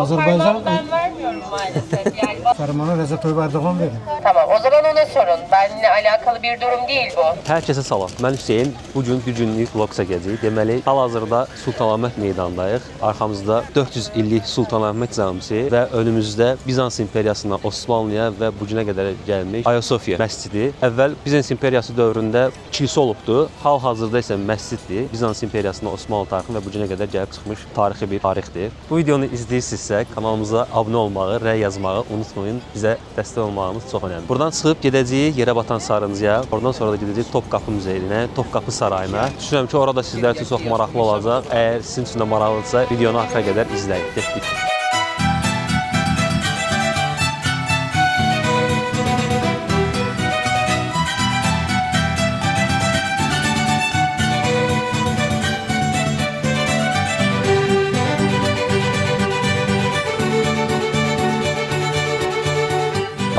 Azerbaycan Ben vermiyorum maalesef. Yani Fermanı Recep Tayyip Erdoğan verin. tamam, o zaman ona sorun. Benimle alakalı bir durum değil bu. Hər kəsə salam. Mən Hüseyn. Bugün bir günlük vlog çəkəcəyik. Deməli, hal-hazırda Sultanahmet meydanındayıq. Arxamızda 400 illik Sultanahmet camisi və önümüzdə Bizans imperiyasından Osmanlıya və bu günə qədər gəlmiş Ayasofya məscidi. Əvvəl Bizans imperiyası dövründə kilsə olubdu. Hal-hazırda isə məsciddir. Bizans imperiyasından Osmanlı tarixi və bu günə qədər gəlib çıxmış tarixi bir tarixdir. Bu videonu izləyirsinizsə, kanalımıza abunə olmağı, rəy yazmağı unutmayın. Bizə dəstək olmağınız çox önəmlidir. Buradan çıxıb gedəcəyik yerə batan Sarıncıya. Oradan sonra da gedəcəyik Topkapı Muzeyinə, Topkapı Sarayına. Düşünürəm ki, orada sizlər üçün çox maraqlı olacaq. Əgər sizin üçün də maraqlıdırsa, videonu axıra qədər izləyin. Getdik.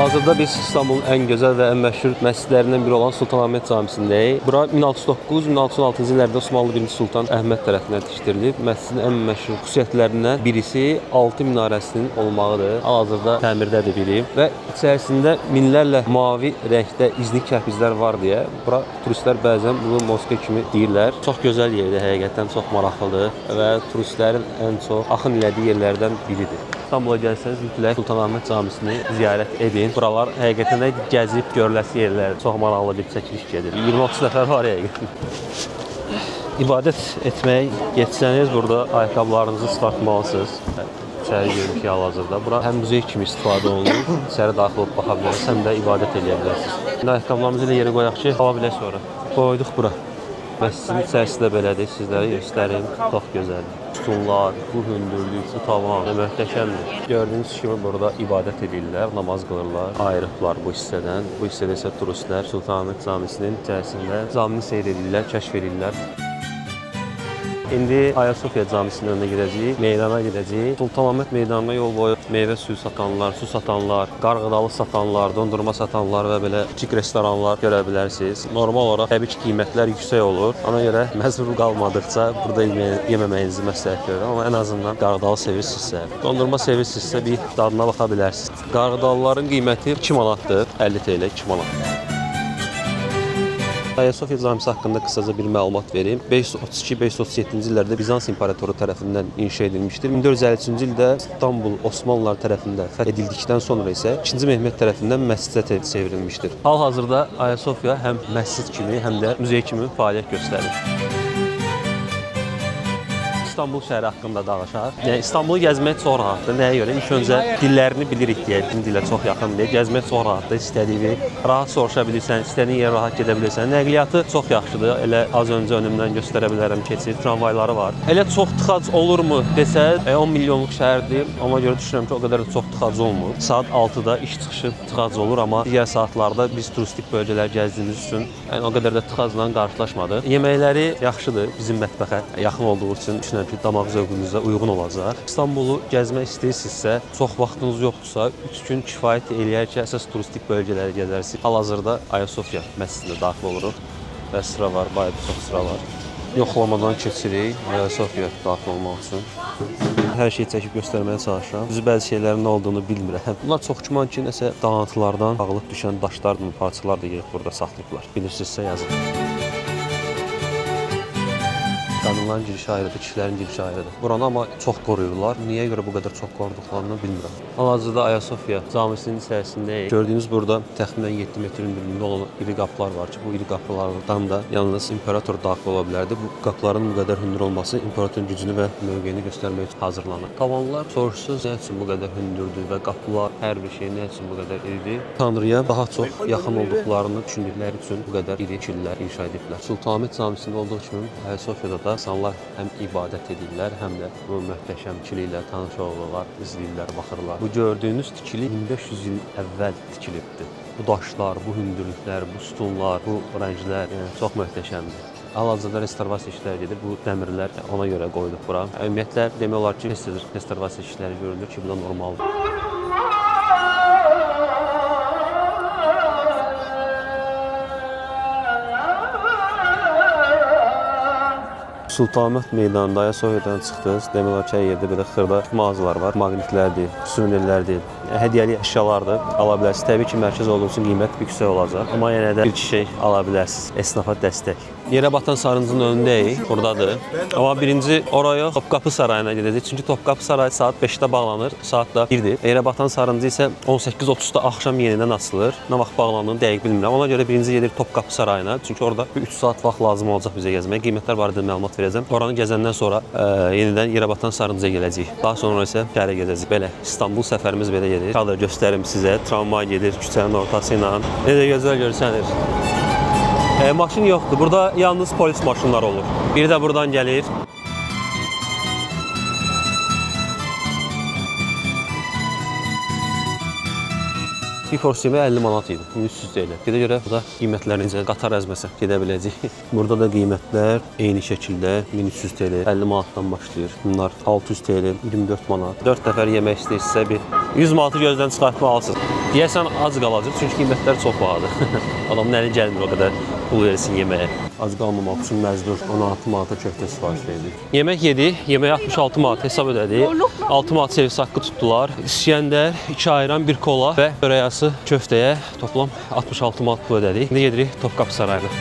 Hazırda biz İstanbulun ən gözəl və ən məşhur məscidlərindən biri olan Sultanahmet Camisindəyik. Bura 1609-1616-cı illərdə Osmanlı 1-ci Sultan Əhməd tərəfindən tikdirilib. Məscidin ən məşhur xüsusiyyətlərindən birisi 6 minarəsinin olmağıdır. Hal-hazırda təmirdədir biri və içərisində minlərlə mavi rəngdə iznik kərpiclər var deyə bura turistlər bəzən bunu Moskva kimi deyirlər. Çox gözəl yerdir, həqiqətən çox maraqlıdır və turistlərin ən çox axın elədiyi yerlərdən biridir. İstanbula gəlsəniz mütləq Sultanahmet Camisini ziyarət edin. Buralar həqiqətən də gəzib görüləsi yerlər. Çox maraqlı bir çəkiliş gedir. 20-30 nəfər var həqiqətən. İbadət etməyə getsəniz burada ayaqqabılarınızı çıxartmalısınız. İçəri girdik hal-hazırda. Bura həm muzey kimi istifadə olunur. İçəri daxil olub baxa bilərsiniz, həm də ibadət edə bilərsiniz. İndi ayaqqabılarımızı elə yerə qoyaq ki, ala bilək sonra. Qoyduq bura. Məscidin içərisində belədir. Sizlərə göstərim. Çox gözəldir. Sütunlar, bu hündürlük, bu tavan möhtəşəmdir. Gördüyünüz kimi burada ibadət edirlər, namaz qılırlar. Ayrılıblar bu hissədən. Bu hissədə isə turistlər Sultanahmet Camisinin içərisində camini seyr edirlər, kəşf edirlər. İndi Ayasofya Camisinin önünə gedəcəyik, meydana gedəcəyik. Sultanahmet meydanına yol boyu meyvə suyu satanlar, su satanlar, qarğıdalı satanlar, dondurma satanlar və belə kiçik restoranlar görə bilərsiniz. Normal olaraq təbii ki, qiymətlər yüksək olur. Ona görə məcbur qalmadıqca burada yeməməyinizi məsləhət görürəm. Amma ən azından qarğıdalı sevirsinizsə, dondurma sevirsinizsə bir dadına baxa bilərsiniz. Qarğıdalıların qiyməti 2 manatdır, 50 TL 2 manat. Ayasofya Camisi haqqında qısaca bir məlumat verim. 532-537-ci illərdə Bizans İmparatoru tərəfindən inşa edilmişdir. 1453-cü ildə İstanbul Osmanlılar tərəfindən fəth edildikdən sonra isə 2-ci Mehmet tərəfindən məscidə çevrilmişdir. Hal-hazırda Ayasofya həm məscid kimi, həm də muzey kimi fəaliyyət göstərir. İstanbul şəhəri haqqında danışaq. Yəni İstanbulu gəzmək çox rahatdır. Nəyə görə? İlk öncə dillərini bilirik deyə, din dilə çox yaxındır. Gəzmək çox rahatdır. İstədiyini rahat soruşa bilirsən, istədiyin yerə rahat gedə bilirsən. Nəqliyyatı çox yaxşıdır. Elə az öncə önümdən göstərə bilərəm, keçid tramvayları var. Elə çox tıxac olurmu desəz, 10 milyonluq şəhərdir. Amma görə düşünürəm ki, o qədər də çox tıxac olmur. Saat 6-da iş çıxışı tıxac olur, amma digər saatlarda biz turistik bölgələr gəzdiyimiz üçün o qədər də tıxacla qarşılaşmadıq. Yeməkləri yaxşıdır bizim mətbəxə yaxın olduğu üçün düşünürəm ki, damaq zövqünüzə uyğun olacaq. İstanbulu gəzmək istəyirsinizsə, çox vaxtınız yoxdursa, 3 gün kifayət eləyər ki, əsas turistik bölgələri gəzərsiniz. Hal-hazırda Ayasofya məscidinə daxil oluruq və sıra var, bayağı bir çox sıra var. Yoxlamadan keçirik Ayasofya daxil olmaq üçün. Hər şeyi çəkib göstərməyə çalışıram. Düzü bəzi şeylərin nə olduğunu bilmirəm. Bunlar çox güman ki, nəsə dağıntılardan dağılıb düşən daşlardır, parçalar da yerib burada saxlayıblar. Bilirsinizsə yazın. Qadınların girişi ayrıdır, kişilərin girişi ayrıdır. Buranı amma çox qoruyurlar. Niyə görə bu qədər çox qoruduqlarını bilmirəm. Hal-hazırda Ayasofya Camisinin içərisindəyik. Gördüyünüz burada təxminən 7 metrin hündürlüyündə olan iri qapılar var ki, bu iri qapılardan da yalnız imperator daxil ola bilərdi. Bu qapıların bu qədər hündür olması imperatorun gücünü və mövqeyini göstərmək üçün hazırlanır. Tavanlar soruşsuz nə üçün bu qədər hündürdür və qapılar, hər bir şey nə üçün bu qədər iridir? Tanrıya daha çox yaxın olduqlarını düşündükləri üçün bu qədər iri tikililər inşa ediblər. Sultanahmet Camisində olduğu kimi Ayasofyada da insanlar həm ibadət edirlər, həm də bu möhtəşəm tikili ilə tanış olurlar, izləyirlər, baxırlar. Bu gördüyünüz tikili 1500 il əvvəl tikilibdir. Bu daşlar, bu hündürlüklər, bu sütunlar, bu rənglər çox möhtəşəmdir. Hal-hazırda restorasiya işləri gedir. Bu dəmirlər ona görə qoyulub bura. Ümumiyyətlə demək olar ki, restorasiya işləri görülür ki, bu da normaldır. Sultanahmet meydanında Ayasofyadan çıxdınız. Demək olar ki, yerdə belə xırda mağazalar var. Maqnitlərdir, suvenirlərdir, hədiyyəli əşyalardır. Ala bilərsiniz. Təbii ki, mərkəz olduğu üçün qiymət yüksək olacaq. Amma yenə də bir şey ala bilərsiniz. Esnafa dəstək. Yerə batan sarıncının önündəyik. Buradadır. Amma birinci oraya Topkapı Sarayına gedəcək. Çünki Topkapı Sarayı saat 5-də bağlanır, saat da 1-dir. Yerə batan sarıncı isə 18:30-da axşam yenidən açılır. Nə vaxt bağlandığını dəqiq bilmirəm. Ona görə birinci gedirik Topkapı Sarayına. Çünki orada 3 saat vaxt lazım olacaq bizə gəzməyə. Qiymətlər barədə məlumat verəcəm. Oranı gəzəndən sonra yenidən yerə batan sarıncıya gələcəyik. Daha sonra isə şəhərə gedəcəyik. Belə İstanbul səfərimiz belə gedir. Kadr göstərim sizə. Tramvay gedir küçənin ortası ilə. Necə gözəl görsənir. Maşın yoxdur. Burada yalnız polis maşınları olur. Biri də buradan gəlir. Bir porsiya 50 manat idi. 100 TL. Gedə görə burada qiymətlər necə qatar əzməsə gedə biləcək. Burada da qiymətlər eyni şəkildə 1300 TL, 50 manatdan başlayır. Bunlar 600 TL, 24 manat. 4 nəfər yemək istəyirsə bir 100 manatı gözdən çıxartmalısınız. Deyəsən az qalacaq çünki qiymətlər çox bahadır. Adamın əli gəlmir o qədər pul versin yeməyə. Az qalmamaq üçün məcbur 16 manata köftə sifariş verdik. Yemək yedik, yeməyə 66 manat hesab ödədik. 6 manat servis haqqı tutdular. İskəndər, 2 ayran, 1 kola və çörək köftəyə toplam 66 manat pul ödədik. İndi gedirik Topkapı Sarayına.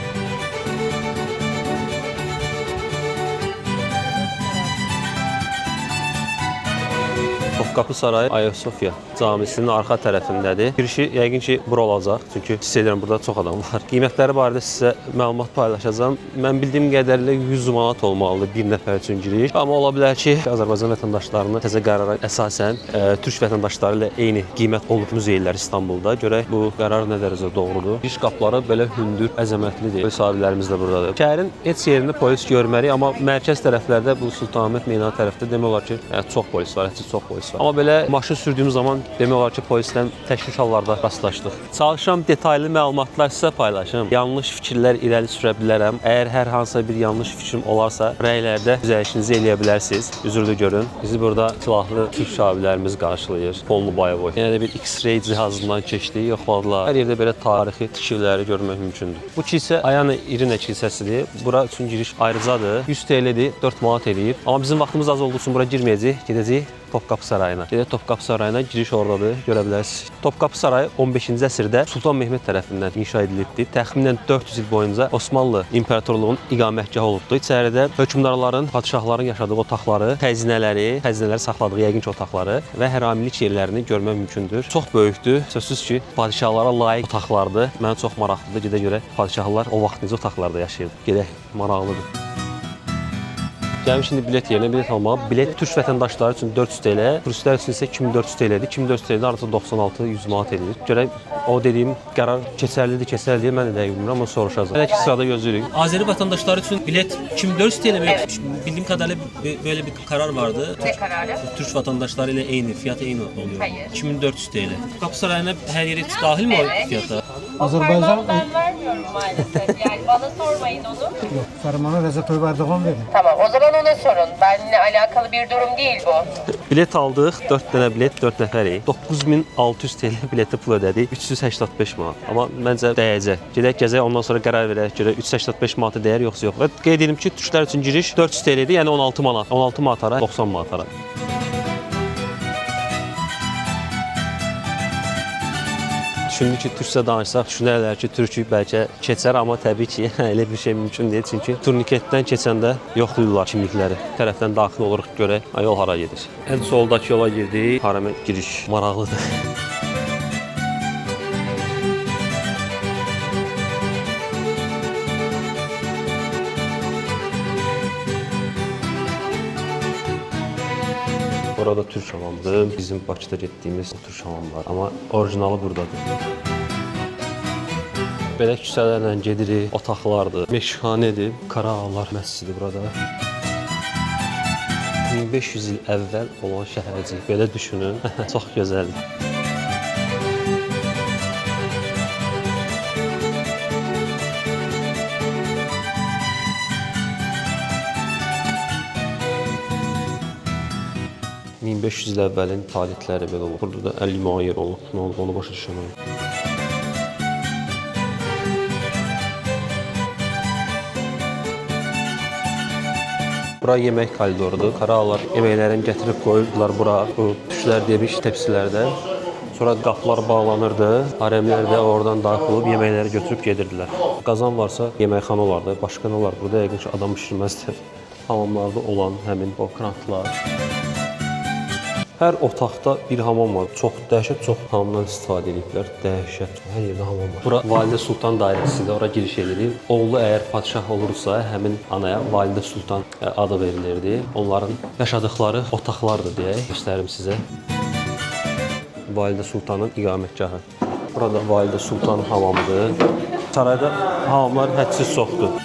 Topkapı Sarayı Ayasofya camisinin arxa tərəfindədir. Girişi yəqin ki, bura olacaq. Çünki hiss edirəm burada çox adam var. Qiymətləri barədə sizə məlumat paylaşacağım. Mən bildiyim qədərilə 100 manat olmalıdır bir nəfər üçün giriş. Amma ola bilər ki, Azərbaycan vətəndaşlarının təzə qərara əsasən türk vətəndaşları ilə eyni qiymət olub muzeylər İstanbulda. Görək bu qərar nə dərəcədə doğrudur. Giriş qapıları belə hündür, əzəmətlidir. Polis abilərimiz də buradadır. Şəhərin heç yerində polis görmərik, amma mərkəz tərəflərdə bu Sultanahmet meydanı tərəfdə demək olar ki, çox polis var, heç çox polis var. Amma belə maşın sürdüyüm zaman demək olar ki, polislə təşviş hallarda rastlaşdıq. Çalışıram detallı məlumatlar sizə paylaşım. Yanlış fikirlər irəli sürə bilərəm. Əgər hər hansısa bir yanlış fikrim olarsa, rəylərdə düzəlişinizi eləyə bilərsiniz. Üzrlü görün. Bizi burada silahlı türk abilərimiz qarşılayır. Polnu Bayevoy. Yenə də bir X-ray cihazından keçdik, yoxladılar. Hər yerdə belə tarixi tikililəri görmək mümkündür. Bu kilsə Ayana İrina kilsəsidir. Bura üçün giriş ayrıcadır. 100 TL-dir, 4 manat eləyib. Amma bizim vaxtımız az olduğu üçün bura girməyəcəyik. Gedəcəyik Topkapı Sarayına. Gedək Topkapı Sarayına, giriş oradadır, görə bilərsiniz. Topkapı Sarayı 15-ci əsrdə Sultan Mehmet tərəfindən inşa edilibdir. Təxminən 400 il boyunca Osmanlı İmperatorluğunun iqamətgahı olubdur. İçəridə hökmdarların, padşahların yaşadığı otaqları, xəzinələri saxladığı yəqin ki otaqları və həramilik yerlərini görmək mümkündür. Çox böyükdür. Sözsüz ki, padşahlara layiq otaqlardır. Mənə çox maraqlıdır. Gedə görə padşahlar o vaxt necə otaqlarda yaşayırdı. Gedək, maraqlıdır. Gəlmiş şimdi bilet yerinə bilet almağa. Bilet türk vətəndaşları üçün 400 TL, turistlər üçün isə 2400 TL-dir. 2400 TL-də artıq 96-100 manat edir. Görək o dediyim qərar keçərlidir, mən də dəqiq bilmirəm, amma soruşacağam. Hələ ki sırada gözləyirik. Azeri vatandaşları için bilet 2400 TL mi? Evet. Bildiğim kadarıyla böyle bir karar vardı. Ne kararı? Türk vatandaşları ile aynı, fiyatı aynı oluyor. Hayır. 2400 TL. Kapı Sarayı'na her yeri dahil mi o Evet. fiyata? Azerbaycan Ben vermiyorum maalesef. Yani bana sormayın onu. yok. Sarımana Recep Tayyip Erdoğan verin. Tamam, o zaman ona sorun. Benimle alakalı bir durum değil bu. Bilet aldıq, 4 dənə bilet, 4 nəfərik. 9600 TL biletə pul ödədik, 385 manat. Amma məncə dəyəcək. Gedək gəzək, ondan sonra qərar verək görə 385 manatı dəyər yoxsa yox. Və qeyd edim ki, türklər üçün giriş 400 TL-dir, yəni 16 manat. 16 manatara, 90 manatara. Düşündük ki, türkcə danışsaq, düşünərlər ki, türkü bəlkə keçər, amma təbii ki, elə bir şey mümkün deyil. Çünki turniketdən keçəndə yoxlayırlar kimlikləri. Tərəfdən daxil oluruq görək, yol hara gedir. Ən soldakı yola girdik, harama giriş maraqlıdır. Orada türk hamamdır. Bizim Bakıda getdiyimiz o türk hamam var. Amma orijinalı buradadır. Belə küçələrlə gedirik, otaqlardır, meşxanədir, Qarağalar məscidi burada. 1500 il əvvəl olan şəhərcik, belə düşünün, çox gözəldir. ...1500 il əvvəlin tarixləri belə olur. Burada da 50 müayir olub, nə olub onu başa düşəməyim. Bura yemək koridorudur. Karalar yeməklərini gətirib qoyurdular bura. Bu düşlər demiş tepsilərdə. Sonra qapılar bağlanırdı. Haremlər də oradan daxil olub yeməkləri götürüb gedirdilər. Qazan varsa yeməkxana olardı. Başqa nə olar? Burada yəqin ki adam bişirməzdi. Hamamlarda olan həmin o krantlar. Hər otaqda bir hamam var. Çox dəhşət çox hamamdan istifadə ediblər. Dəhşət. Hər yerdə hamam var. Bura Validə Sultan dairəsidir. Ora giriş edilir. Oğlu əgər padşah olursa, həmin anaya Validə Sultan adı verilirdi. Onların yaşadıkları otaqlardır deyə göstərim sizə. Validə Sultanın iqamətgahı. Burada Validə Sultan hamamıdır. Sarayda hamamlar hədsiz çoxdur.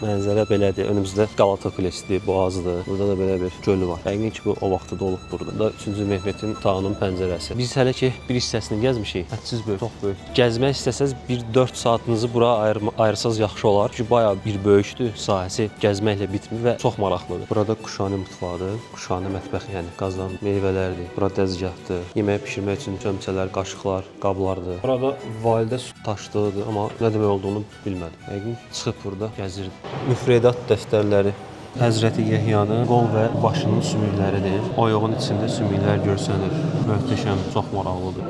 Mənzərə belədir. Önümüzdə Qalata Kulesidir, Boğazıdır. Burada da belə bir gölü var. Yəqin ki, bu o vaxtda da olub burada. Da 3-cü Mehmetin tağının pəncərəsi. Biz hələ ki, bir hissəsini gəzmişik. Hədsiz böyük, çox böyük. Gəzmək istəsəz 1-4 saatınızı bura ayırsanız yaxşı olar. Çünki bayağı bir böyükdür sahəsi. Gəzməklə bitmir və çox maraqlıdır. Burada Kuşani mutfağıdır. Kuşani mətbəxi, yəni qazan meyvələrdir. Bura dəzgahdır. Yemək bişirmək üçün çömçələr, qaşıqlar, qablardır. Burada Validə daşlığıdır, amma nə demək olduğunu bilmədim. Yəqin çıxıb burada gəzirdi. Müfredat dəftərləri. Həzrəti Yəhyanın qol və başının sümükləridir. Oyuğun içində sümüklər görsənir. Möhtəşəm, çox maraqlıdır.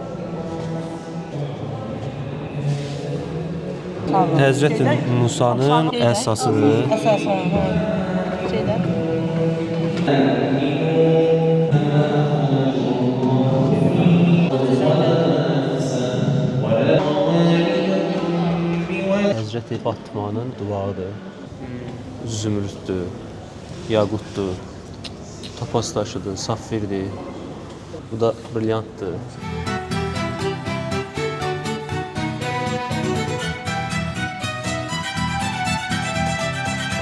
Həzrəti Musanın əsasıdır. Həzrəti Fatmanın duvarıdır. Zümrüddür, yaqutdur, topaz taşıdır, safirdir. Bu da brilyantdır.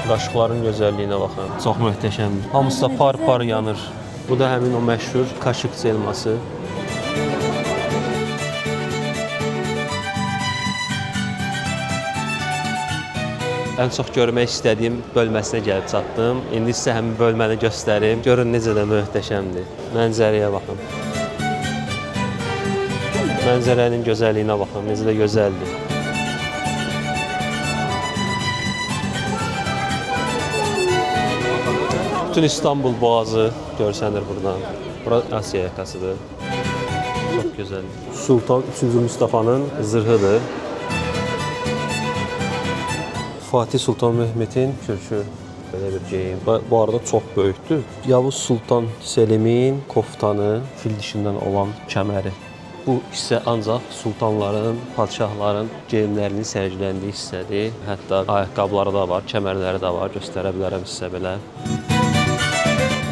Qaşıqların gözəlliyinə baxın. Çox möhtəşəmdir. Hamısı da par-par yanır. Bu da həmin o məşhur kaşık elması. Ən çox görmək istədiyim bölməsinə gəlib çatdım. İndi sizə həmin bölməni göstərim. Görün necə də möhtəşəmdir. Mənzərəyə baxın. Mənzərənin gözəlliyinə baxın, necə də gözəldir. Bütün İstanbul boğazı görsənir buradan. Bura Asiya yaxasıdır. Çox gözəldir. Sultan 3-cü Mustafa'nın zırhıdır. Fatih Sultan Mehmetin kürkü, belə bir geyim. Bu arada çox böyükdür. Yavuz Sultan Selim'in koftanı, fil dişindən olan kəməri. Bu hissə ancaq sultanların, padşahların geyimlərinin sərgiləndiyi hissədir. Hətta ayaqqabıları da var, kəmərləri də var. Göstərə bilərəm sizə belə.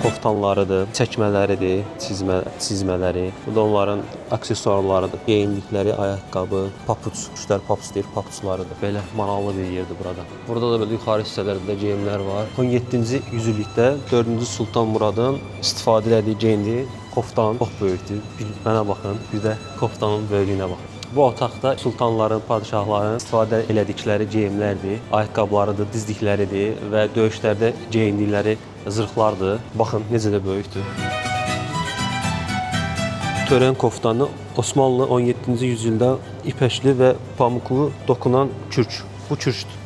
Koftanlarıdır, çəkmələridir, çizmələri. Bu da onların aksesuarlarıdır. Geyindikləri ayaqqabı, papuç, kuşlar papuç deyir, papuçlarıdır. Belə maraqlı bir yerdir burada. Burada da belə yuxarı hissələrdə geyimlər var. 17-ci yüzillikdə 4-cü Sultan Muradın istifadə etdiyi geyimdir. Koftan çox böyükdür. Mənə baxın, bir də koftanın böyüklüyünə baxın. Bu otaqda sultanların, padşahların istifadə elədikləri geyimlərdir, ayaqqabılarıdır, dizdikləridir və döyüşlərdə geyindikləri zırhlardır. Baxın, necə də böyükdür. Törən koftanı Osmanlı 17-ci yüzildə ipəkli və pamuklu dokunan kürk. Bu kürkdür.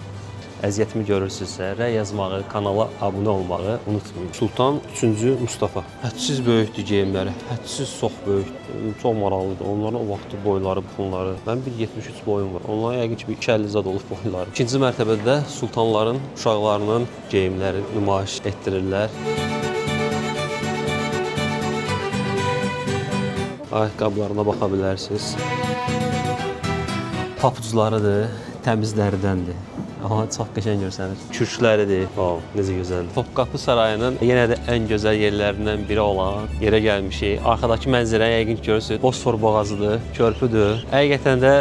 Əziyyətimi görürsünüzsə, rəy yazmağı, kanala abunə olmağı unutmayın. Sultan 3-cü Mustafa. Hədsiz böyükdür geyimləri, hədsiz çox böyükdür, çox maraqlıdır. Onların o vaxtı boyları, buxunları. Mənim 1.73 boyum var. Onların yəqin ki 2.50 zad olub boyları. İkinci mərtəbədə sultanların uşaqlarının geyimləri nümayiş etdirirlər. Ayaqqabılarına baxa bilərsiniz. Papuclarıdır, təmizləridəndir. Amma çox qəşəng görsənir. Kürkləridir. Necə gözəldir. Topqapı Sarayının yenə də ən gözəl yerlərindən biri olan yerə gəlmişik. Arxadakı mənzərəni yəqin ki görürsünüz. Bosfor boğazıdır, körpüdür. Həqiqətən də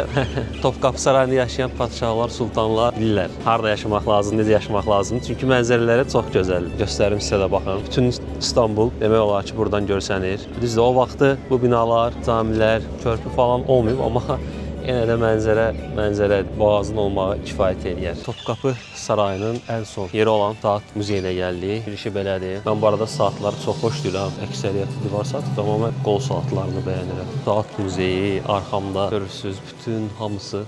Topqapı Sarayında yaşayan padşahlar, sultanlar bilirlər harda yaşamaq lazım, necə yaşamaq lazım. Çünki mənzərələri çox gözəldir. Göstərim sizə də baxın. Bütün İstanbul demək olar ki buradan görsənir. Düzdür, o vaxtı bu binalar, camilər, körpü falan olmayıb, amma yenə də mənzərə boğazın olmağı kifayət edir. Topqapı Sarayının ən son yeri olan saat muzeyinə gəldik. Girişi belədir. Mən bu arada saatları çox xoş deyirəm. Əksəriyyəti divar saatı, amma qol saatlarını bəyənirəm. Saat muzeyi arxamda görürsünüz. Bütün hamısı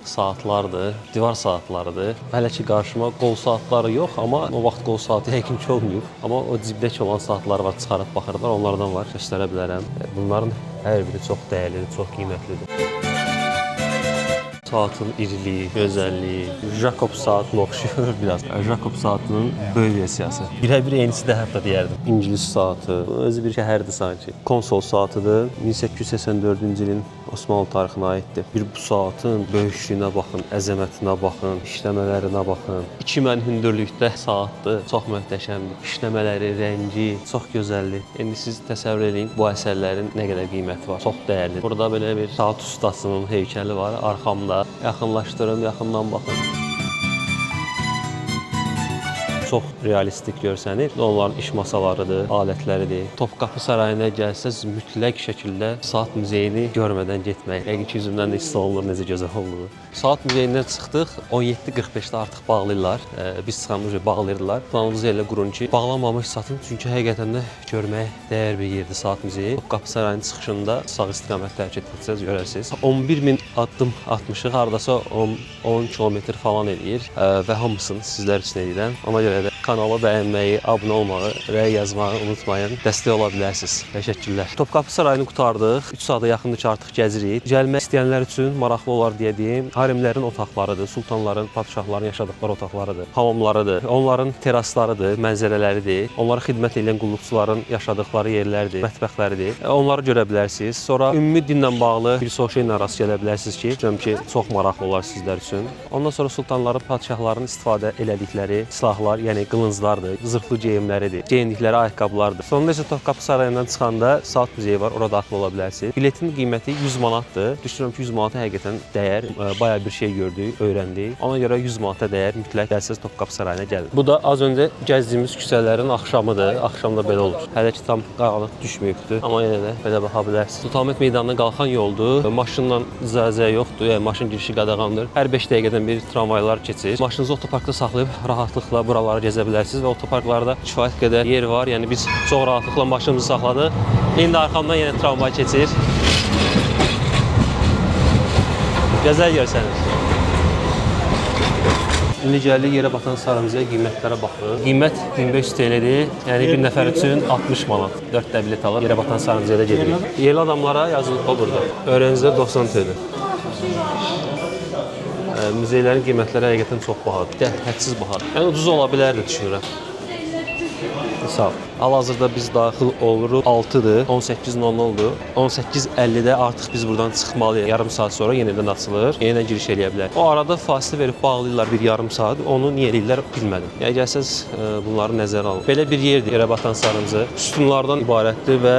saatlardır, divar saatlarıdır. Hələ ki qarşıma qol saatları yox, amma o vaxt qol saatı yəqin ki olmayıb. Amma o cibdəki olan saatlar var, çıxarıb baxırlar, onlardan var, göstərə bilərəm. Bunların hər biri çox dəyərlidir, çox qiymətlidir. Saatın iriliyi, gözəlliyi, Jakob saatına oxşuyur biraz. Jakob saatının böyük versiyası. Birə-bir yenisi də hətta deyərdim. İngilis saatı, özü bir şəhərdir sanki. Konsol saatıdır. 1884-cü ilin Osmanlı tarixinə aiddir. Bir bu saatın böyüklüyünə baxın, əzəmətinə baxın, işləmələrinə baxın. 2 mən hündürlükdə saatdır. Çox möhtəşəmdir. İşləmələri, rəngi çox gözəldir. İndi siz təsəvvür edin bu əsərlərin nə qədər qiyməti var. Çox dəyərlidir. Burada belə bir saat ustasının heykəli var arxamda. Yaxınlaşdırın, yaxından baxın. Çox realistik görsənir. Onların iş masalarıdır, alətləridir. Topqapı sarayına gəlsəz mütləq şəkildə saat muzeyini görmədən getmək. Yəqin ki, üzümdən də hiss olunur necə gözəl olduğu. Saat muzeyindən çıxdıq. 17:45-də artıq bağlayırlar. Biz çıxanımızca bağlayırlar. Planımızı elə qurun ki, bağlanmamış satın. Çünki həqiqətən də görməyə dəyər bir yerdir saat muzeyi. Topqapı sarayının çıxışında sağ istiqamətdə hərəkət etsəz görərsiniz. 11.000 addım atmışıq. Hardasa 10 kilometr falan eləyir və hamısını sizlər üçün edirəm. Ona görə də kanala bəyənməyi, abunə olmağı, rəy yazmağı unutmayın. Dəstək ola bilərsiniz. Təşəkkürlər. Topqapı sarayını qurtardıq. 3 saata yaxındır ki, artıq gəzirik. Gəlmək istəyənlər üçün maraqlı olar deyə deyim. Haremlərin otaqlarıdır, sultanların, padşahların yaşadıqları otaqlarıdır, hamamlarıdır, onların teraslarıdır, mənzərələridir, onlara xidmət edən qulluqçuların yaşadıqları yerlərdir, mətbəxləridir. Onları görə bilərsiniz. Sonra ümumi dinlə bağlı bir çox şeylə rast gələ bilərsiniz ki, düşünürəm ki, çox maraqlı olar sizlər üçün. Ondan sonra sultanların, padşahların istifadə elədikləri silahlar, yəni qılınclardır, zırhlı geyimləridir, geyindikləri ayaqqabılardır. Sonunda isə Topqapı sarayından çıxanda saat muzeyi var, orada daxil ola bilərsiniz. Biletin qiyməti 100 manatdır. Düşünürəm ki, 100 manata həqiqətən dəyər, bayağı bir şey gördük, öyrəndik. Ona görə 100 manata dəyər, mütləq gəlsəz Topqapı sarayına gəlin. Bu da az öncə gəzdiyimiz küçələrin axşamıdır. Axşam da belə olur. Hələ ki tam qaranlıq düşməyibdir, amma yenə də belə baxa bilərsiniz. Sultanahmet meydanına qalxan yoldur. Maşınla icazə yoxdur, yəni maşın girişi qadağandır. Hər 5 dəqiqədən bir tramvaylar keçir. Maşınınızı otoparkda saxlayıb rahatlıqla buralara gəzə bilərsiniz və otoparklarda kifayət qədər yer var. Yəni biz çox rahatlıqla maşınımızı saxladıq. İndi arxamdan yenə tramvay keçir. Gözəl görsənir. İndi gəldik yerə batan sarayımıza qiymətlərə baxırıq. Qiymət 1500 TL-dir. Yəni bir nəfər üçün 60 manat. 4 də bilet alıb yerə batan sarayımıza da gedirik. Yerli adamlara yazılıb o burada. Öğrencilər 90 TL. Muzeylərin qiymətləri həqiqətən çox bahadır. Hədsiz bahadır. Yəni ucuz ola bilərdi düşünürəm. Sağ ol. Hal-hazırda biz daxil oluruq 6-dır, 18:00-dur. 18:50-də artıq biz buradan çıxmalıyıq. Yarım saat sonra yenidən açılır, yenidən giriş eləyə bilər. O arada fasilə verib bağlayırlar bir yarım saat. Onu niyə eləyirlər bilmədim. Yəni gəlsəz bunları nəzərə alın. Belə bir yerdir yerə batan sarayımızı. Sütunlardan ibarətdir və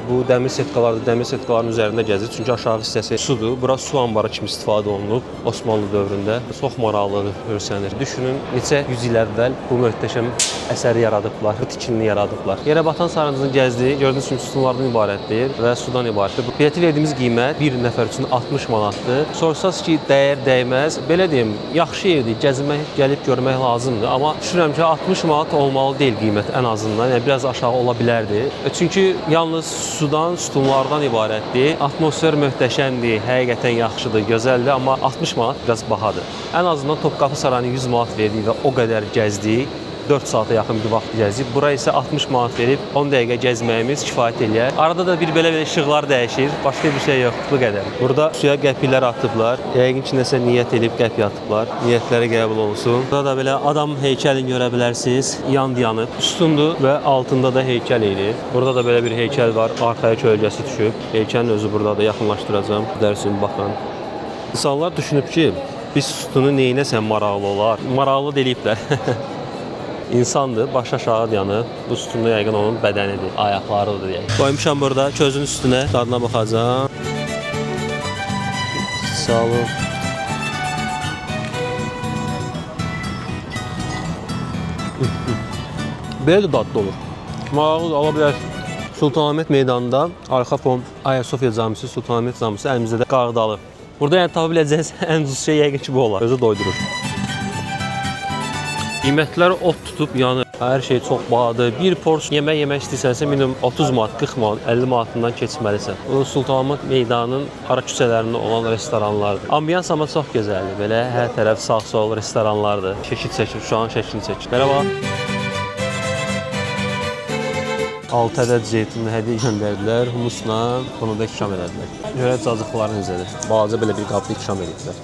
bu dəmir setkalardır. Dəmir setkaların üzərində gəzir. Çünki aşağı hissəsi sudur. Bura su anbarı kimi istifadə olunub Osmanlı dövründə. Çox maraqlı görsənir. Düşünün neçə 100 il əvvəl bu möhtəşəm əsəri yaradıblar, bu tikini yaradıblar. Yerə batan sarayımızın gəzdiyi gördüyünüz kimi sütunlardan ibarətdir və sudan ibarətdir. Bileti verdiyimiz qiymət bir nəfər üçün 60 manatdır. Sorsanız ki, dəyər, dəyməz. Belə deyim, yaxşı yerdir, gəzmək, gəlib görmək lazımdır. Amma düşünürəm ki, 60 manat olmalı deyil qiymət ən azından. Yəni biraz aşağı ola bilərdi. Çünki yalnız sudan, sütunlardan ibarətdir. Atmosfer möhtəşəmdir, həqiqətən yaxşıdır, gözəldir, amma 60 manat biraz bahadır. Ən azından Topqapı sarayını 100 manat verdik və o qədər gəzdik. 4 saata yaxın bir vaxt gəzdik. Bura isə 60 manat verib 10 dəqiqə gəzməyimiz kifayət eləyər. Arada da bir belə işıqlar dəyişir. Başqa bir şey yox, bu qədər. Burada suya qəpiklər atıblar. Yəqin ki, nəsə niyyət edib qəpik atıblar. Niyyətləri qəbul olunsun. Burada da belə adam heykəlini görə bilərsiniz. Yanıb, üstündür və altında da heykəl edir. Burada da belə bir heykəl var. Arxaya kölgəsi düşüb. Heykəlin özü burada da yaxınlaşdıracağım. Dərsin baxın. İnsanlar düşünüb ki, biz sütunu neynəsən maraqlı olar. Maraqlı deyiblər. İnsandır, baş aşağı yanıb. Bu sütunda yəqin onun bədənidir, ayaqlarıdır deyək. Qoymuşam burada közün üstünə, dadına baxacağam. Sağ olun. Belə də dadlı olur. Maraqlı ola bilər. Sultanahmet meydanında arxa fon Ayasofya camisi, Sultanahmet camisi əlimizdə də Qardalı. Burada yəni tapa biləcəyiz ən ucuz şey yəqin ki bu olar. Özü doydurur. Qiymətlər ot tutub yanır. Hər şey çox bahadır. Bir porsiya yemək istəsənsə minimum 30 manat, 40 manat, 50 manatından keçməlisən. Bu Sultanahmet meydanının ara küçələrində olan restoranlardır. Ambiyans amma çox gözəldir. Belə hər tərəf sağ-sol restoranlardır. Şəkil çəkir, şu an şəklini çəkir. Merhaba. 6 ədəd zeytun hədiyyə göndərdilər. Humusla bunu da ikram elədilər. Görə cacıqları necədir? Balaca belə bir qabda ikram ediblər.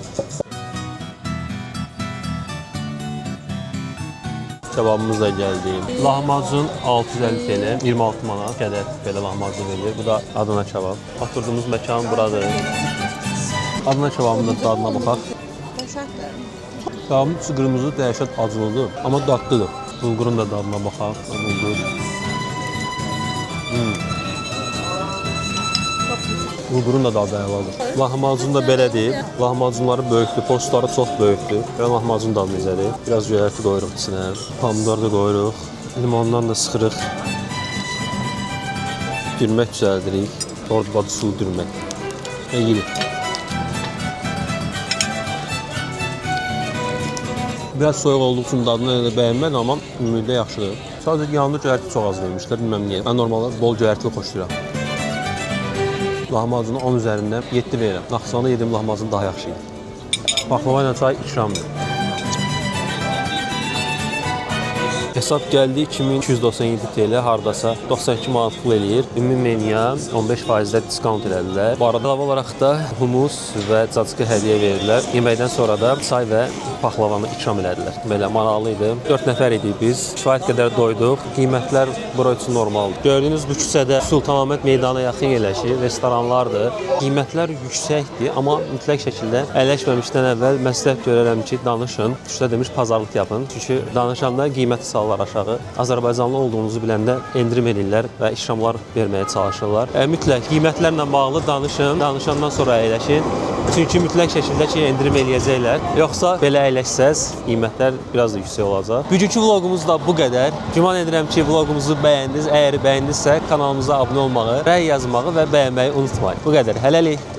Kebabımız da gəldi. Lahmacun 650 TL, 26 manat qədər belə lahmacun verilir. Bu da Adana kebab. Oturduğumuz məkan buradır. Adana kebabının da dadına baxaq. Kebabın içi qırmızı dəhşət acılıdır, amma dadlıdır. Bulgurun da dadına baxaq. Bulgur. Bulgurun da dadı əladır. Lahmacun da belədir. Lahmacunları böyükdür, porsiyaları çox böyükdür. Belə lahmacun dadı necədir? Biraz göyərti qoyuruq içinə. Pomidor da qoyuruq. Limondan da sıxırıq. Dürmək düzəldirik. Ordu sulu dürmək. Yeyirik. Biraz soyuq olduğu üçün dadını elə bəyənmədim, amma ümumiyyətlə yaxşıdır. Sadəcə yanında göyərti çox az vermişlər, bilməm niyə. Mən normalda bol göyərtili xoşlayıram. Lahmacunu 10 üzərindən 7 verirəm. Naxçıvanda yediyim lahmacun daha yaxşı idi. Baklava ilə çay ikramdır. Hesab gəldi 2297 TL, hardasa 92 manat pul eləyir. Ümumi menüyə 15%-də diskont elədilər. Bu arada əlavə olaraq da humus və cacıqı hədiyyə verirlər. Yeməkdən sonra da çay və paxlavanı ikram elədilər. Belə maraqlı idi. 4 nəfər idik biz. Kifayət qədər doyduq. Qiymətlər bura üçün normaldır. Gördüyünüz bu küçədə Sultanahmet meydana yaxın yerləşir, restoranlardır. Qiymətlər yüksəkdir, amma mütləq şəkildə əyləşməmişdən əvvəl məsləhət görərəm ki, danışın. Küçədə demiş pazarlıq yapın. Çünki danışanda qiymət sallar aşağı. Azərbaycanlı olduğunuzu biləndə endirim edirlər və ikramlar verməyə çalışırlar. Mütləq qiymətlərlə bağlı danışın. Danışandan sonra əyləşin. Çünki mütləq şəkildə ki, endirim eləyəcəklər. Yoxsa belə əyləşsəz, qiymətlər biraz da yüksək olacaq. Bugünkü vloqumuz da bu qədər. Güman edirəm ki, vloqumuzu bəyəndiniz. Əgər bəyəndinizsə, kanalımıza abunə olmağı, rəy yazmağı və bəyənməyi unutmayın. Bu qədər. Hələlik.